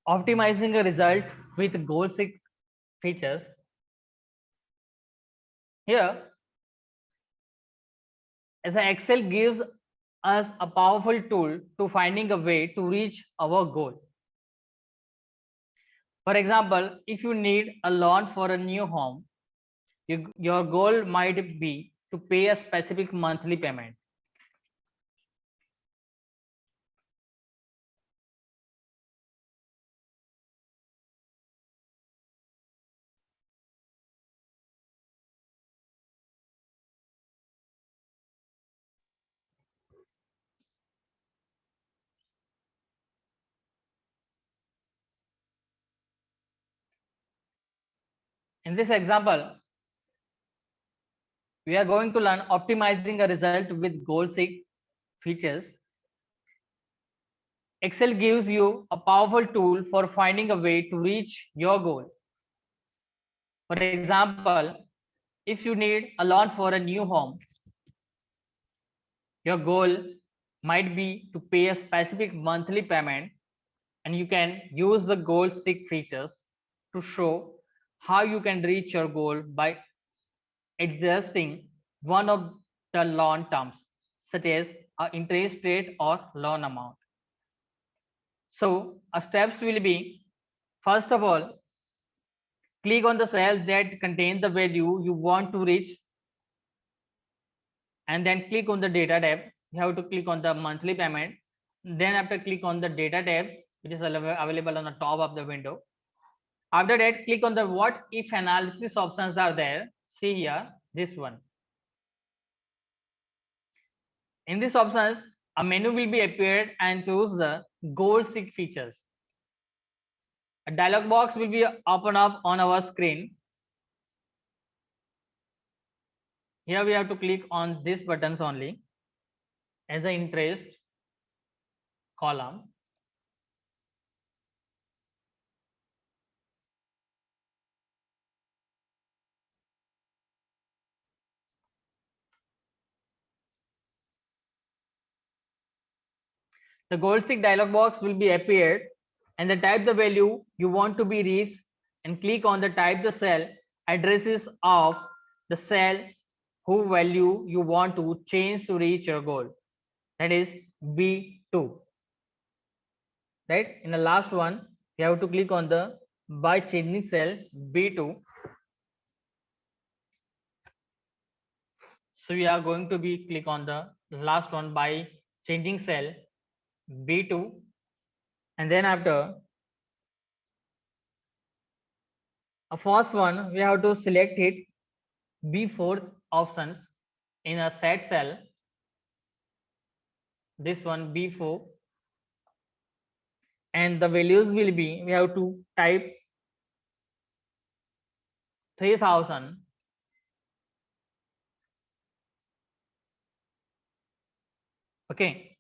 Optimizing a result with goal seek features. Here, as Excel gives us a powerful tool to finding a way to reach our goal. For example, if you need a loan for a new home, your goal might be to pay a specific monthly payment. In this example, we are going to learn optimizing a result with goal seek features. Excel gives you a powerful tool for finding a way to reach your goal. For example, if you need a loan for a new home, your goal might be to pay a specific monthly payment, and you can use the goal seek features to show how you can reach your goal by adjusting one of the loan terms, such as a interest rate or loan amount. So, our steps will be, first of all, click on the cell that contains the value you want to reach, and then click on the data tab. You have to click on the monthly payment. Then after, click on the data tabs, which is available on the top of the window. After that, click on the what if analysis options are there. See here, this one. In these options, a menu will be appeared and choose the goal seek features. A dialog box will be open up on our screen. Here we have to click on these buttons only as an interest column. The goal seek dialog box will be appeared, and the type the value you want to be reached, and click on the type the cell addresses of the cell who value you want to change to reach your goal, that is B2. Right, in the last one you have to click on the by changing cell B2. So we are going to be click on the last one by changing cell B2, and then after a first one we have to select it B4 options in a set cell, this one B4, and the values will be, we have to type 3000, okay,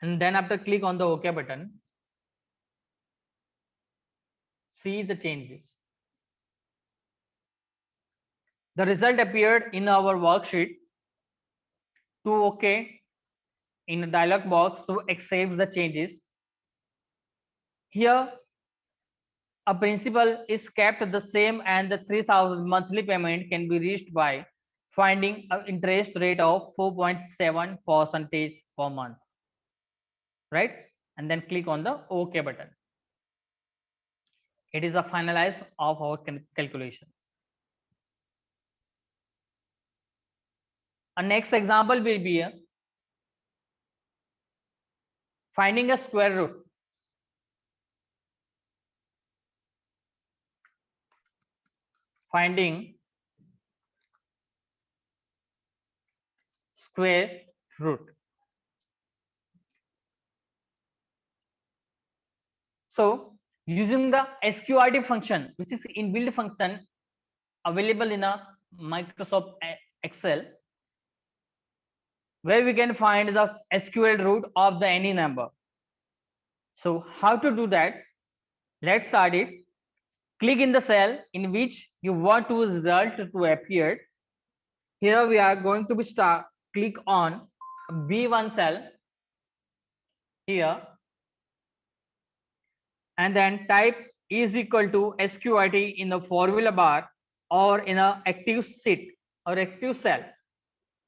and then after click on the OK button. See the changes. The result appeared in our worksheet. To OK in a dialog box to accept the changes. Here a principal is kept the same, and the 3000 monthly payment can be reached by finding an interest rate of 4.7% per month, right? And then click on the OK button. It is a finalize of our calculations. A next example will be finding a square root. Finding square root. So using the sqrt function, which is inbuilt function available in a Microsoft Excel, where we can find the SQL root of the any number. So how to do that? Let's start it. Click in the cell in which you want to result to appear. Here we are going to be click on B1 cell here, and then type is equal to sqrt in the formula bar or in a active sheet or active cell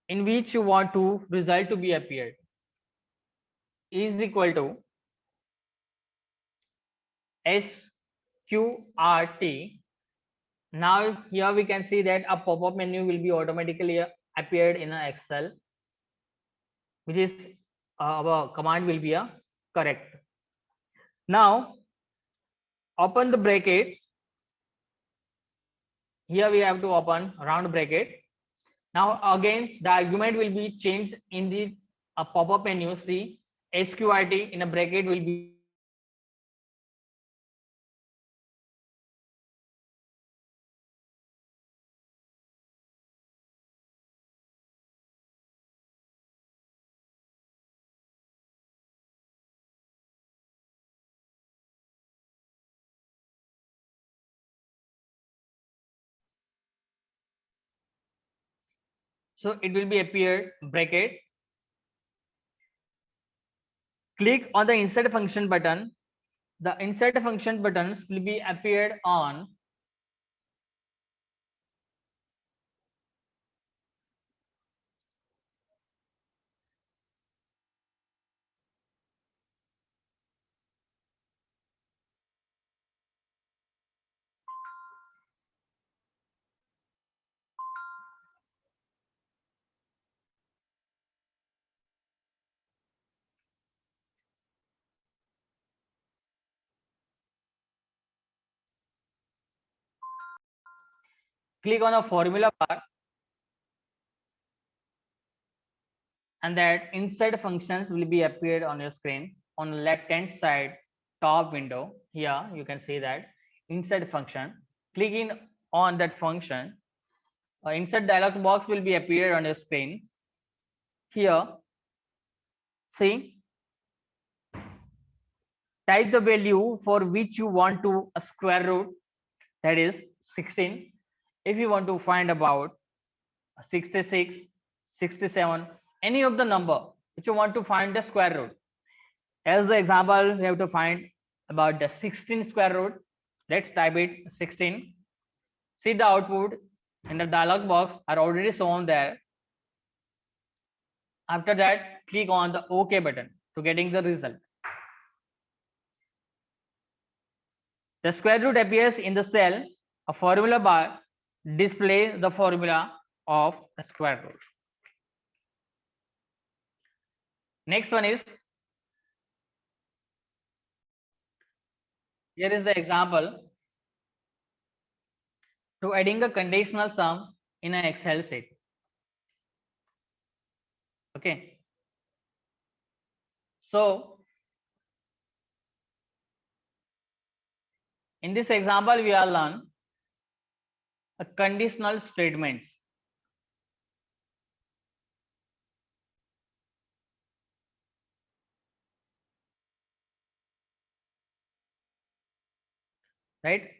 in which you want to result to be appeared. Is equal to sqrt. Now here we can see that a pop-up menu will be automatically appeared in a Excel, which is our command will be a correct. Now open the bracket. Here we have to open round bracket. Now again the argument will be changed in the pop-up menu. See sqrt in a bracket will be so it will be appeared bracket. Click on the insert function button. The insert function buttons will be appeared on click on the formula bar and that insert functions will be appeared on your screen on the left hand side top window. Here you can see that insert function. Clicking on that function, insert dialog box will be appeared on your screen. Here see, type the value for which you want to a square root, that is 16. If you want to find about 66, 67, any of the number which you want to find the square root. As the example, we have to find about the 16 square root. Let's type it 16. See the output in the dialog box are already shown there. After that, click on the OK button to getting the result. The square root appears in the cell. A formula bar display the formula of the square root. Next one is, here is the example to adding a conditional sum in an Excel sheet. Okay. So in this example, we are learn a conditional statements. Right?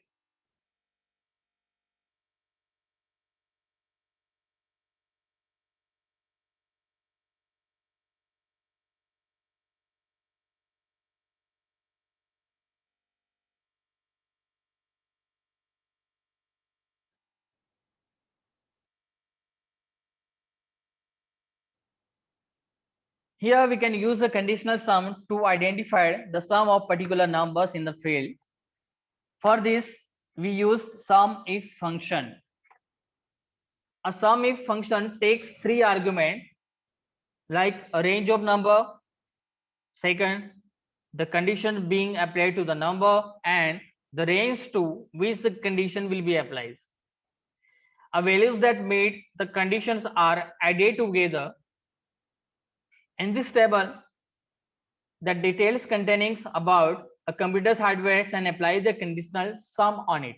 Here we can use a conditional sum to identify the sum of particular numbers in the field. For this, we use sum if function. A sum if function takes three arguments like a range of number, second, the condition being applied to the number, and the range to which the condition will be applied. A values that meet the conditions are added together. In this table, the details containing about a computer's hardware and apply the conditional sum on it.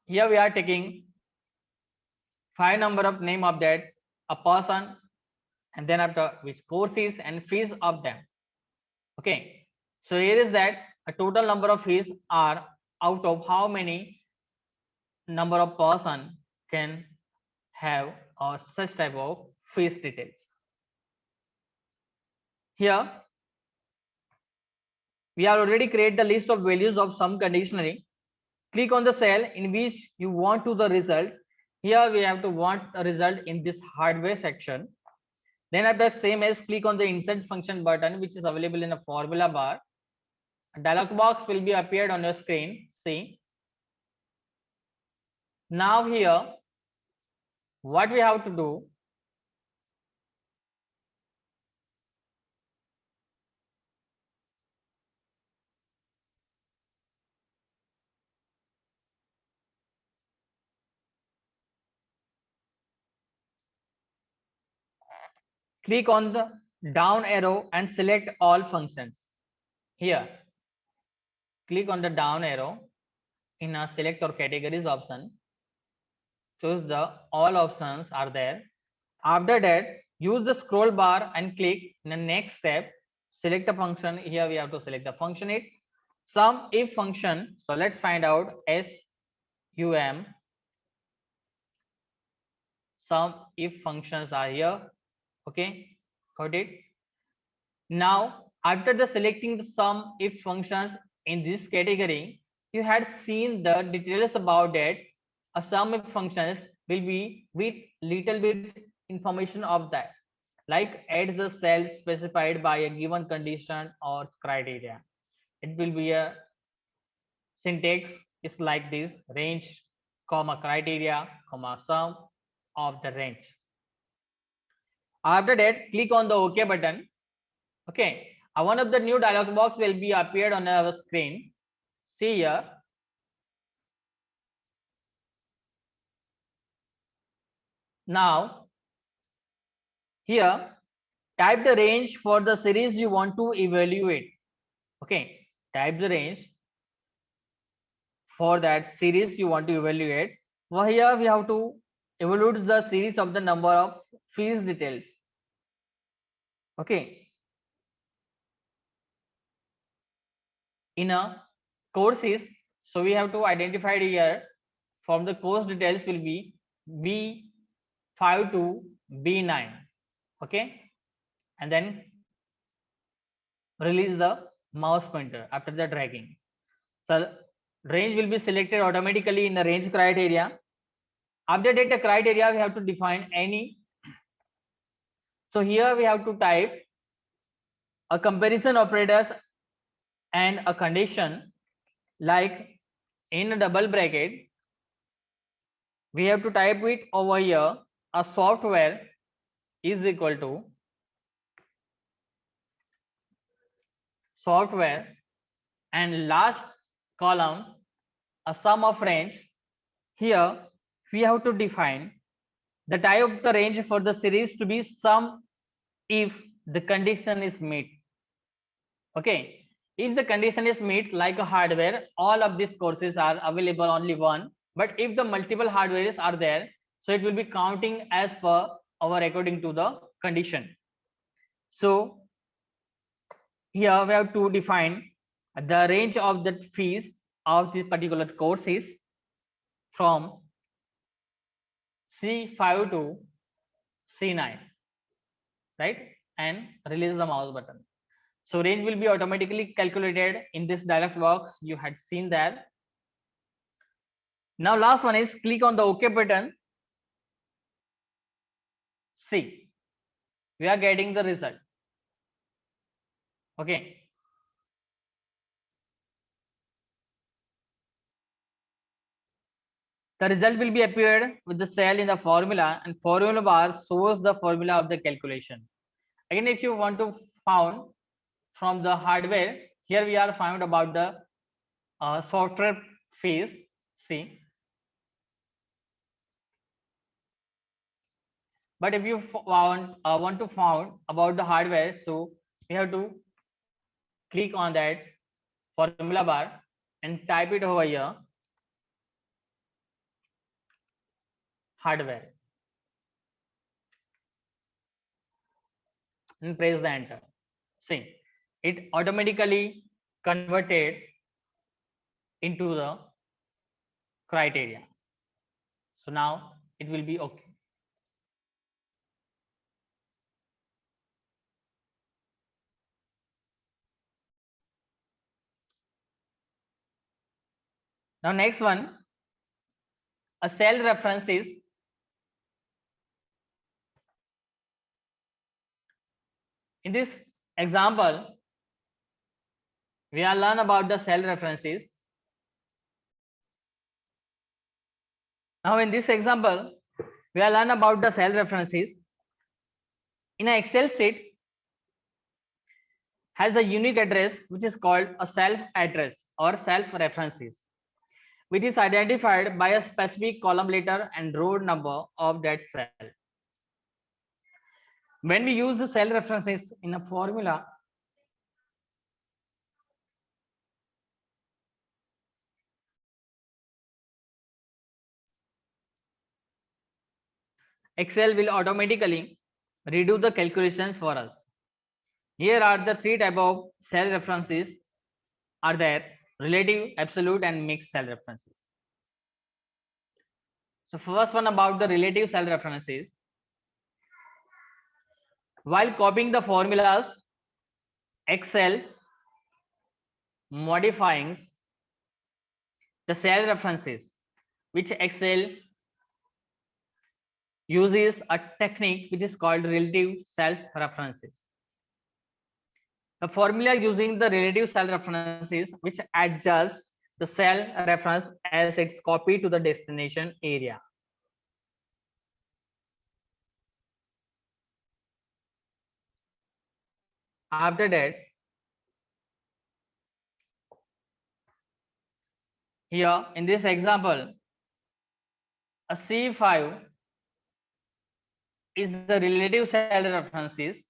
Here we are taking 5 number of name of that a person, and then after which courses and fees of them. Okay, so here is that a total number of fees are out of how many number of person can have or such type of fees details. Here We have already created the list of values of some conditionally. Click on the cell in which you want to the results. Here we have to want a result in this hardware section. Then at the same as click on the insert function button, which is available in a formula bar. A dialog box will be appeared on your screen. See. Now here, what we have to do, click on the down arrow and select all functions. Here, click on the down arrow in a select or categories option. Choose the all options are there. After that, use the scroll bar and click in the next step. Select a function. Here we have to select the function it. Sum if function. So let's find out SUM. Sum if functions are here. Okay, got it. Now after the selecting the sum if functions in this category, you had seen the details about that. A sum if functions will be with little bit information of that, like add the cells specified by a given condition or criteria. It will be a syntax is like this: range comma criteria comma sum of the range. After that, click on the OK button. Okay, one of the new dialog box will be appeared on our screen. See here. Now here, type the range for the series you want to evaluate. Okay, type the range for that series you want to evaluate. Well, here we have to evaluate the series of the number of fees details. Okay, in a courses, so we have to identify here from the course details will be B5 to B9. Okay, and then release the mouse pointer after the dragging. So range will be selected automatically in the range criteria. After data criteria, we have to define any. So here we have to type a comparison operators and a condition, like in a double bracket, we have to type it over here, a software is equal to software, and last column a sum of range. Here we have to define the type of the range for the series to be sum if the condition is met. Okay, if the condition is met, like a hardware, all of these courses are available only one, but if the multiple hardwares are there, so it will be counting as per our according to the condition. So here we have to define the range of the fees of this particular courses from C5 to C9, right? And release the mouse button. So range will be automatically calculated in this dialog box. You had seen that. Now last one is click on the OK button. See, we are getting the result. Okay. The result will be appeared with the cell in the formula, and formula bar shows the formula of the calculation. Again, if you want to found from the hardware, here we are found about the software phase. See, but if you want to found about the hardware, so we have to click on that formula bar and type it over here, hardware, and press the enter. See, it automatically converted into the criteria. So now it will be okay. Now next one, a cell reference is in this example we are learn about the cell references. Now in this example we are learn about the cell references. In an Excel sheet has a unique address which is called a self address or self references, which is identified by a specific column letter and row number of that cell. When we use the cell references in a formula, Excel will automatically redo the calculations for us. Here are the three type of cell references are there: relative, absolute, and mixed cell references. So first one about the relative cell references. While copying the formulas, Excel modifies the cell references, which Excel uses a technique which is called relative cell references. The formula using the relative cell references which adjusts the cell reference as it's copied to the destination area. After that, here in this example, a C5 is the relative cell references,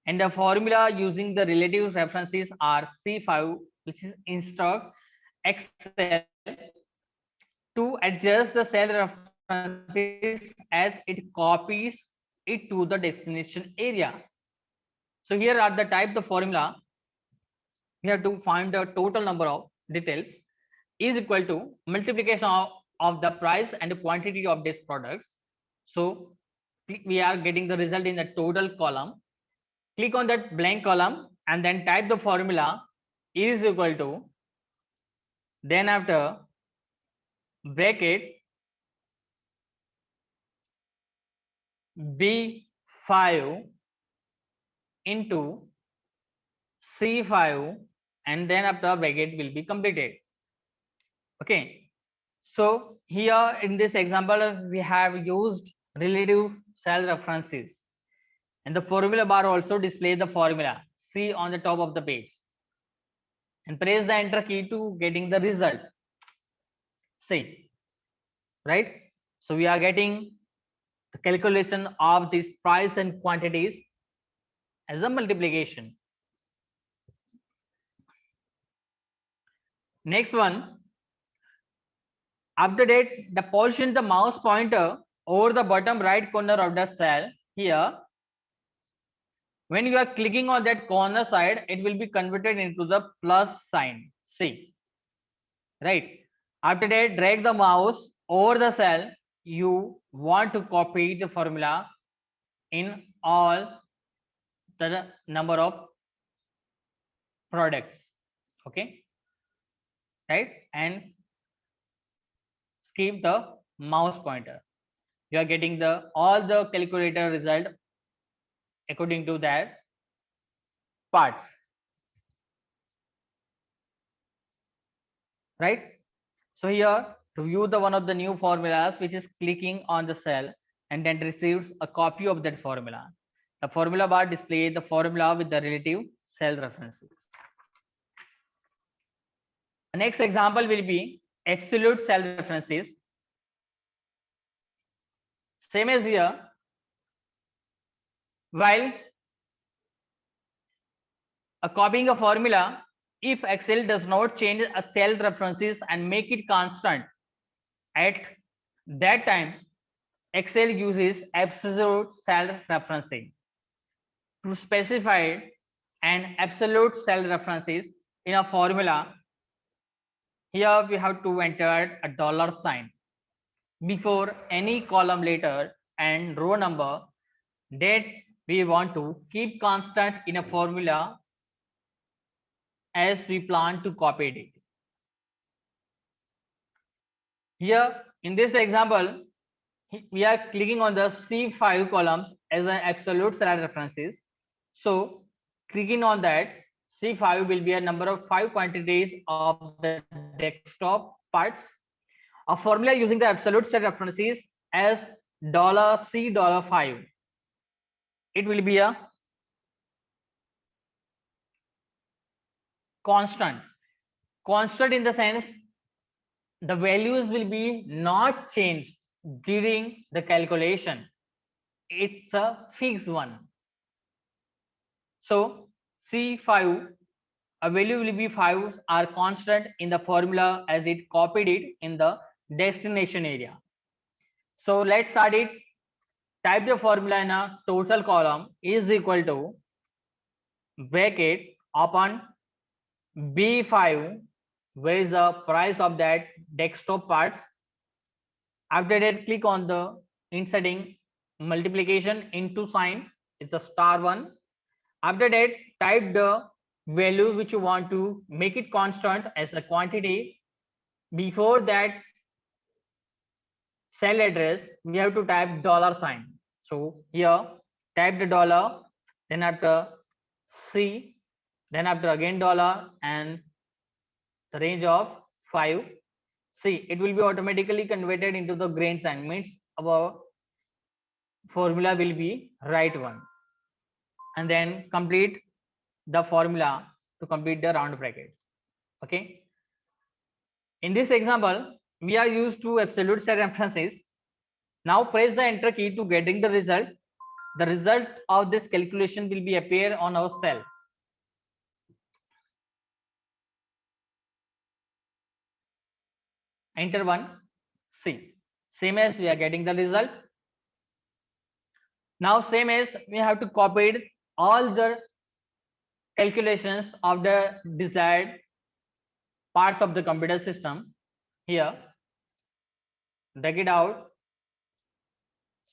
and the formula using the relative references are C5, which is instruct Excel to adjust the cell references as it copies it to the destination area. So here are the type the formula. We have to find the total number of details is equal to multiplication of the price and the quantity of these products. So we are getting the result in the total column. Click on that blank column and then type the formula is equal to, then after bracket B5 into C5 and then after bracket will be completed. Okay, so here in this example we have used relative cell references, and the formula bar also displays the formula. See on the top of the page and press the enter key to getting the result. See, right? So we are getting the calculation of this price and quantities as a multiplication. Next one, after that, the position the mouse pointer over the bottom right corner of the cell. Here, when you are clicking on that corner side, it will be converted into the plus sign. See, right? After that, drag the mouse over the cell you want to copy the formula in all the number of products. Okay, right? And skip the mouse pointer. You are getting the all the calculator result according to that parts, right? So here to view the one of the new formulas, which is clicking on the cell and then receives a copy of that formula. The formula bar displays the formula with the relative cell references. The next example will be absolute cell references. Same as here, while copying a formula, if Excel does not change a cell references and make it constant, at that time Excel uses absolute cell referencing to specify an absolute cell references in a formula. Here we have to enter a dollar sign before any column letter and row number that we want to keep constant in a formula as we plan to copy it. Here in this example, we are clicking on the C5 columns as an absolute cell references. So clicking on that, C5 will be a number of 5 quantities of the desktop parts. A formula using the absolute cell references as $C$5. It will be a constant. Constant in the sense the values will be not changed during the calculation. It's a fixed one. So C5, a value will be 5 are constant in the formula as it copied it in the destination area. So let's start it. Type the formula in a total column is equal to bracket open B5, where is the price of that desktop parts. After that, click on the inserting multiplication into sign, it's a *1. After that, type the value which you want to make it constant as a quantity. Before that cell address, we have to type $sign. So here, type the dollar, then after C, then after again dollar and the range of 5. See, it will be automatically converted into the grain sign, means our formula will be right one. And then complete the formula to complete the round bracket. Okay. In this example, we are used to absolute set references. Now press the enter key to getting the result. The result of this calculation will be appear on our cell. Enter 1, C. Same as we are getting the result. Now same as we have to copy all the calculations of the desired parts of the computer system. Here, drag it out.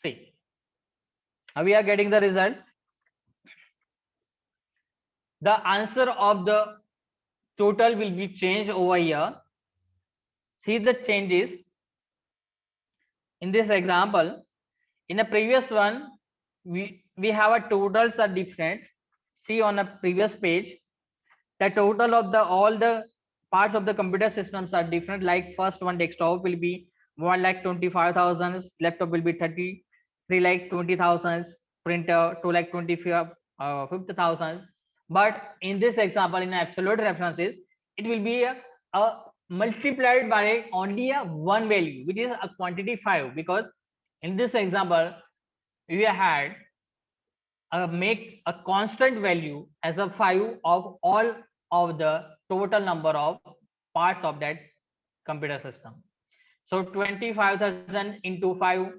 See, now we are getting the result. The answer of the total will be changed over here. See the changes in this example. In the previous one, we have a totals are different. See on a previous page, the total of the all the parts of the computer systems are different. Like first one desktop will be 1,25,000, laptop will be 3,20,000, printer 2,25,000. But in this example, in absolute references, it will be a multiplied by only a one value, which is a quantity 5, because in this example we had make a constant value as a 5 of all of the total number of parts of that computer system. So 25,000 into 5,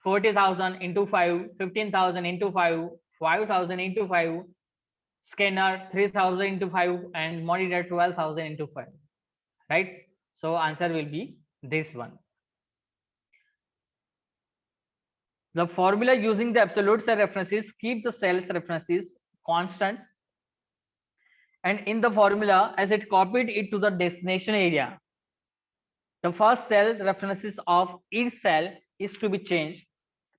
40,000 into 5, 15,000 into 5, 5,000 into 5, scanner 3,000 into 5, and monitor 12,000 into 5, right? So answer will be this one. The formula using the absolute cell references keep the cells references constant, and in the formula as it copied it to the destination area, the first cell references of each cell is to be changed,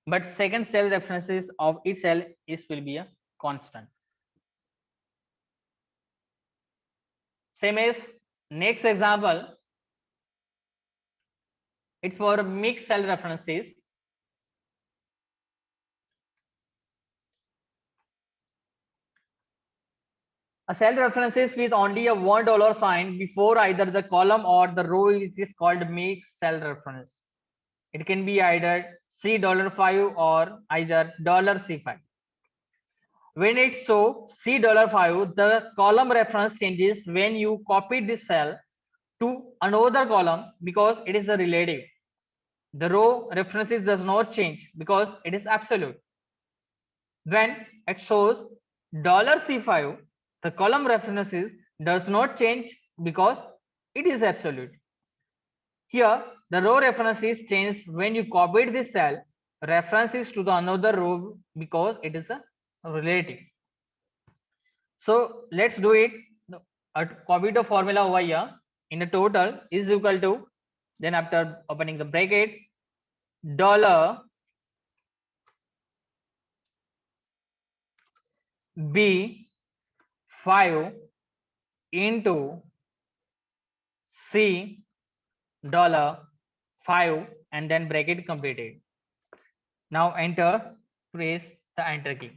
but second cell references of each cell is will be a constant. Same as next example, it's for mixed cell references. A cell references with only a $1 sign before either the column or the row is called mixed cell reference. It can be either $5 or either $C5. When it's so $5, the column reference changes when you copy this cell to another column because it is a relative. The row references does not change because it is absolute. When it shows $C5, the column references does not change because it is absolute. Here, the row references change when you copied this cell references to the another row because it is a relative. So let's do it. Copy the formula over here. In the total is equal to Then after opening the bracket, dollar B5 into C $5 and then bracket completed. Now enter, press the enter key.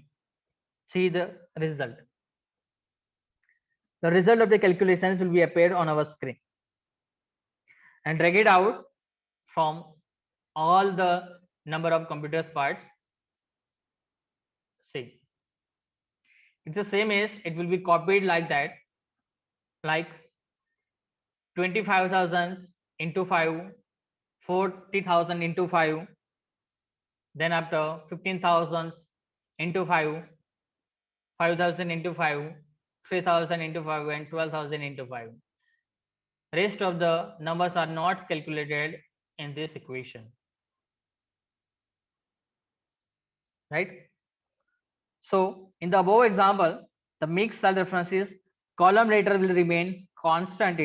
See the result. The result of the calculations will be appeared on our screen. And drag it out from all the number of computers parts. See, it's the same as it will be copied like that, like 25,000 into 5, 40,000 into 5, then after 15,000 into 5, 5,000 into 5, 3,000 into 5 and 12,000 into 5. Rest of the numbers are not calculated in this equation, right? So in the above example, the mixed cell references column letter will remain constant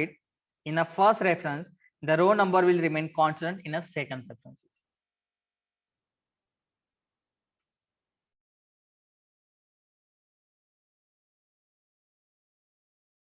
in a first reference, the row number will remain constant in a second reference.